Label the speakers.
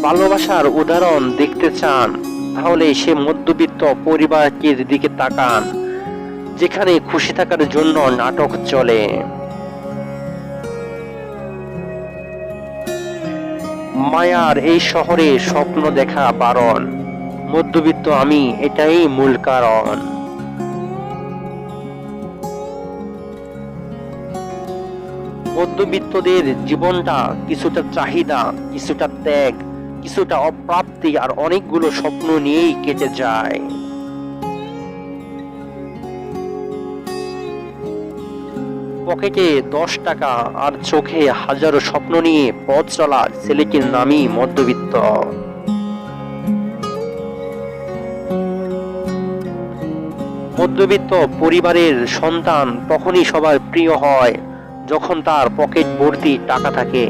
Speaker 1: ভালোবাসার উদাহরণ দেখতে চান, তাহলে সে মধ্যবিত্ত পরিবারের দিকে তাকান, যেখানে খুশি থাকার জন্য নাটক চলে। মায়ার এই শহরে স্বপ্ন দেখা বারণ, মধ্যবিত্ত আমি এটাই মূল কারণ। মধ্যবিত্তদের জীবনটা কিছুটা চাহিদা, কিছুটা ত্যাগ, কিছুটা অপ্রাপ্তি আর অনেকগুলো স্বপ্ন নিয়েই কেটে যায়। পকেটে 10 টাকা আর চোখে হাজারো স্বপ্ন নিয়ে পথ চলা ছেলেটির নামই মধ্যবিত্ত। মধ্যবিত্ত পরিবারের সন্তান তখনই সবার প্রিয় হয়, যখন তার পকেট ভর্তি টাকা থাকে।